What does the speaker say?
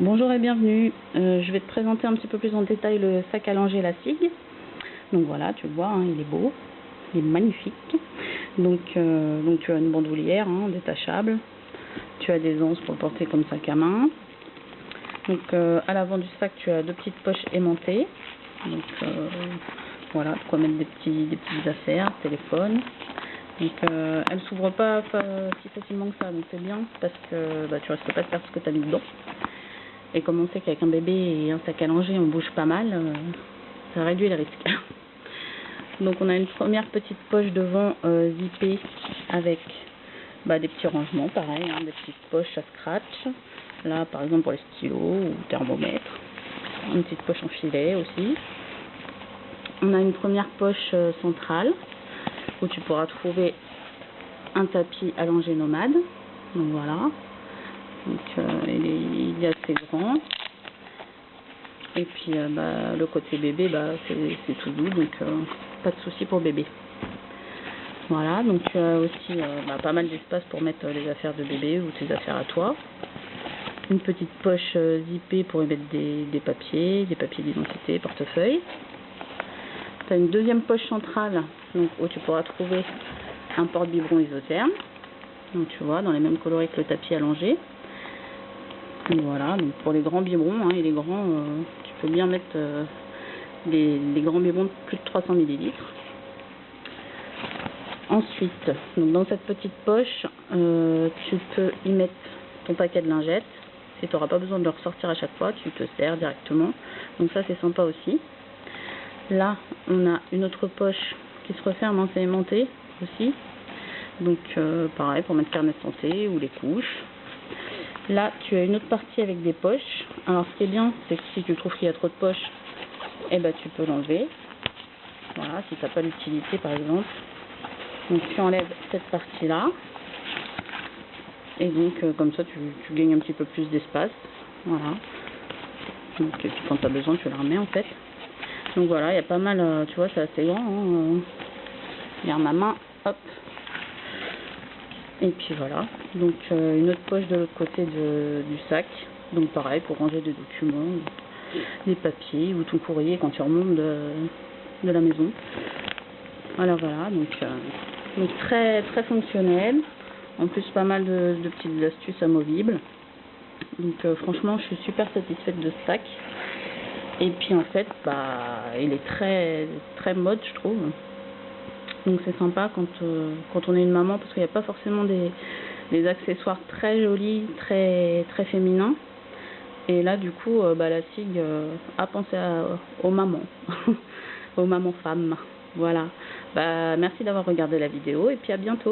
Bonjour et bienvenue. Je vais te présenter un petit peu plus en détail le sac à langer La Sig. Donc voilà, tu le vois, hein, il est beau, il est magnifique. Donc tu as une bandoulière détachable. Tu as des anses pour le porter comme sac à main. Donc à l'avant du sac, tu as deux petites poches aimantées. Donc voilà, tu peux mettre des petites affaires, téléphone. Donc elle s'ouvre pas si facilement que ça, donc c'est bien parce que tu risques pas de perdre ce que tu as mis dedans. Et comme on sait qu'avec un bébé et un sac à langer, on bouge pas mal, ça réduit les risques. Donc on a une première petite poche devant zippée avec des petits rangements, pareil, des petites poches à scratch. Là, par exemple, pour les stylos ou thermomètre. Une petite poche en filet aussi. On a une première poche centrale où tu pourras trouver un tapis allongé nomade. Donc voilà. Donc il est assez grand. Et puis le côté bébé, c'est tout doux, donc pas de souci pour bébé. Voilà, donc tu as aussi pas mal d'espace pour mettre les affaires de bébé ou tes affaires à toi. Une petite poche zippée pour y mettre des papiers d'identité, portefeuille. Tu as une deuxième poche centrale donc, où tu pourras trouver un porte-biberon isotherme. Donc tu vois, dans les mêmes coloris que le tapis allongé. Donc voilà, donc pour les grands biberons et les grands, tu peux bien mettre les grands biberons de plus de 300 ml. Ensuite, donc dans cette petite poche, tu peux y mettre ton paquet de lingettes. Et tu n'auras pas besoin de le ressortir à chaque fois, tu te sers directement. Donc ça c'est sympa aussi. Là, on a une autre poche qui se referme, c'est aimanté aussi. Donc pareil pour mettre carnet de santé ou les couches. Là, tu as une autre partie avec des poches. Alors, ce qui est bien, c'est que si tu trouves qu'il y a trop de poches, tu peux l'enlever. Voilà, si tu n'as pas l'utilité, par exemple. Donc, tu enlèves cette partie-là. Et donc, comme ça, tu gagnes un petit peu plus d'espace. Voilà. Donc, et puis, quand tu as besoin, tu la remets, en fait. Donc, voilà, il y a pas mal, tu vois, c'est assez grand. Regarde ma main, hop. Et puis voilà, donc une autre poche de l'autre côté du sac, donc pareil pour ranger des documents, des papiers ou ton courrier quand tu remontes de la maison. Alors voilà, donc très très fonctionnel, en plus pas mal de petites astuces amovibles. Donc franchement je suis super satisfaite de ce sac. Et puis en fait il est très très mode je trouve. Donc c'est sympa quand on est une maman parce qu'il n'y a pas forcément des accessoires très jolis, très, très féminins. Et là du coup la Sig a pensé aux mamans, aux mamans femmes. Voilà. Merci d'avoir regardé la vidéo et puis à bientôt.